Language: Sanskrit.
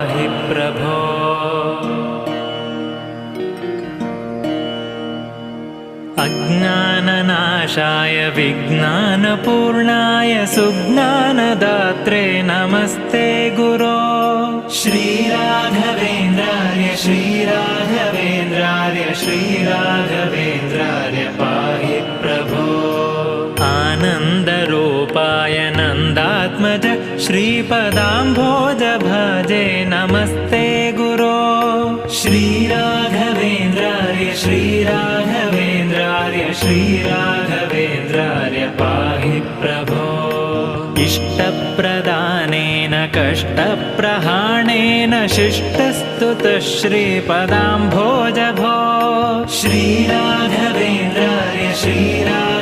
हि प्रभो अज्ञाननाशाय विज्ञानपूर्णाय सुज्ञानदात्रे नमस्ते गुरो। श्रीराघवेन्द्रार्य श्रीराघवेन्द्रार्य श्रीराघवेन्द्रार्य पाहि प्रभो। आनन्दरूपाय नन्दात्मज श्रीपदाम्भोज भजे नमस्ते गुरो। श्रीराघवेन्द्रार्य श्रीराघवेन्द्रार्य श्रीराघवेन्द्रार्य पाहि प्रभो। इष्टप्रदानेन कष्टप्रहाणेन शिष्टस्तुतः श्रीपदाम्भोज भो। श्रीराघवेन्द्रार्य श्रीराघवेन्द्रार्य